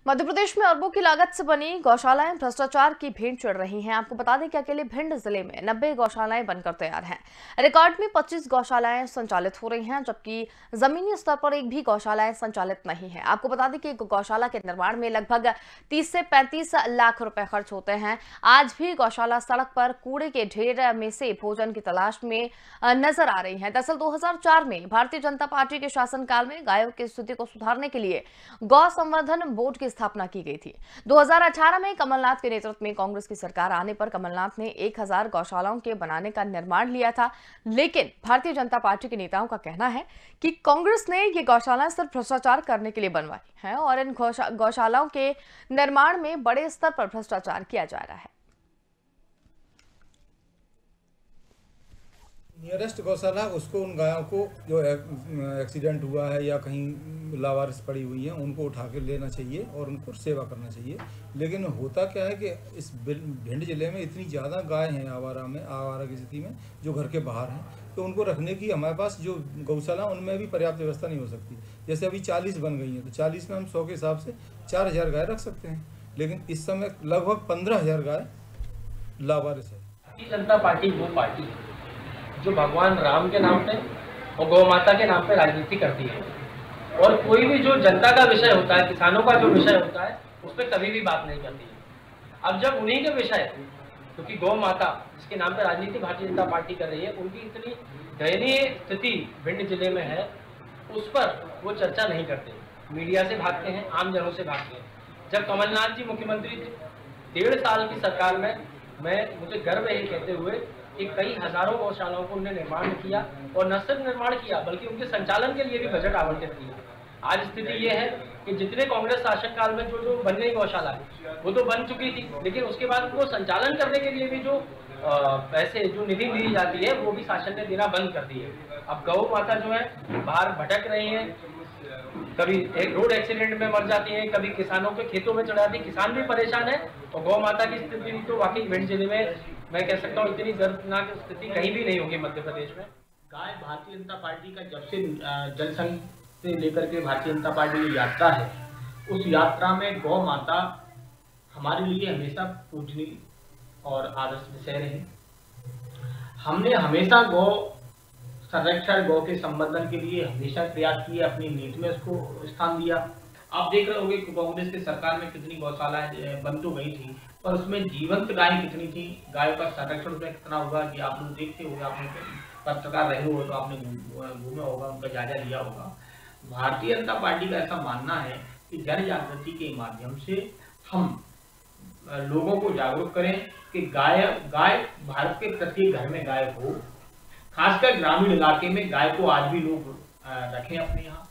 मध्य प्रदेश में अरबों की लागत से बनी गौशालाएं भ्रष्टाचार की भेंट चढ़ रही हैं। आपको बता दें कि अकेले भिंड जिले में 90 गौशालाएं बनकर तैयार हैं। रिकॉर्ड में 25 गौशालाएं संचालित हो रही हैं, जबकि जमीनी स्तर पर एक भी गौशालाएं संचालित नहीं है। आपको बता दें कि एक गौशाला के निर्माण में लगभग 30 से 35 लाख रुपए खर्च होते हैं। आज भी गौशाला सड़क पर कूड़े के ढेर में से भोजन की तलाश में नजर आ रही है। दरअसल 2004 में भारतीय जनता पार्टी के शासनकाल में गायों की स्थिति को सुधारने के लिए गौ संवर्धन बोर्ड की स्थापना की गई थी। 2018 में कमलनाथ के नेतृत्व में कांग्रेस की सरकार आने पर कमलनाथ ने 1000 गौशालाओं के बनाने का निर्माण लिया था, लेकिन भारतीय जनता पार्टी के नेताओं का कहना है कि कांग्रेस ने ये गौशालाएं सिर्फ भ्रष्टाचार करने के लिए बनवाई हैं और इन गौशालाओं के निर्माण में बड़े स्तर पर भ्रष्टाचार किया जा रहा है। नियरेस्ट गौशाला उसको उन गायों को जो एक्सीडेंट हुआ है या कहीं लावारिस पड़ी हुई है उनको उठा के लेना चाहिए और उनको सेवा करना चाहिए। लेकिन होता क्या है कि इस भिंड जिले में इतनी ज़्यादा गाय हैं आवारा की स्थिति में जो घर के बाहर हैं, तो उनको रखने की हमारे पास जो गौशाला उनमें भी पर्याप्त व्यवस्था नहीं हो सकती। जैसे अभी 40 बन गई हैं तो 40 में हम 100 के हिसाब से 4000 गाय रख सकते हैं, लेकिन इस समय लगभग 15000 गाय लावारिस है। भारतीय जनता पार्टी वो पार्टी है जो भगवान राम के नाम पे और गौ माता के नाम पे राजनीति करती है, और कोई भी जो जनता का विषय होता है, किसानों का जो विषय होता है, उस पर कभी भी बात नहीं करती है। अब जब उन्हीं के विषय, क्योंकि गौ माता जिसके नाम पे राजनीति भारतीय जनता पार्टी कर रही है, उनकी इतनी दयनीय स्थिति भिंड जिले में है, उस पर वो चर्चा नहीं करते, मीडिया से भागते हैं, आम जनों से भागते हैं। जब कमलनाथ जी मुख्यमंत्री थे 1.5 साल की सरकार में, मुझे गर्व है कहते हुए कि कई हजारों गौशालाओं को उन्होंने निर्माण किया, और न सिर्फ निर्माण किया बल्कि उनके संचालन के लिए भी बजट आवंटित किया। आज स्थिति ये है कि जितने कांग्रेस शासन काल में जो बन गई गौशाला वो तो बन चुकी थी, लेकिन उसके बाद उनको संचालन करने के लिए भी जो पैसे जो निधि दी जाती है वो भी शासन ने देना बंद कर दी है। अब गौ माता जो है बाहर भटक रही है, कभी एक रोड एक्सीडेंट में मर जाती है, कभी किसानों के खेतों में चढ़ जाती है, किसान भी परेशान है। और गौ माता की स्थिति तो वाकई भिंड जिले में मैं कह सकता हूँ इतनी दर्दनाक स्थिति कहीं भी नहीं होगी मध्य प्रदेश में। गाय भारतीय जनता पार्टी का जब से जनसंघ से लेकर के भारतीय जनता पार्टी की यात्रा है, उस यात्रा में गौ माता हमारे लिए हमेशा पूजनीय और आदर्श विषय रही। हमने हमेशा गौ संरक्षण, गौ के संवर्धन के लिए हमेशा प्रयास किए, अपनी नीति में उसको स्थान दिया। आप देख रहे होंगे कि कांग्रेस की सरकार में कितनी गौशालाएं बन तो गई थी, पर उसमें जीवंत गाय कितनी थी, गायों का संरक्षण उसमें कितना हुआ कि आप लोग देखते हुए, आपने पत्रकार रहे हो तो आपने घूमे होगा, उनका जायजा लिया होगा। भारतीय जनता पार्टी का ऐसा मानना है कि जन जागृति के माध्यम से हम लोगों को जागरूक करें कि गाय भारत के प्रत्येक घर में गाय हो, खासकर ग्रामीण इलाके में गाय को आज भी लोग रखें अपने यहाँ।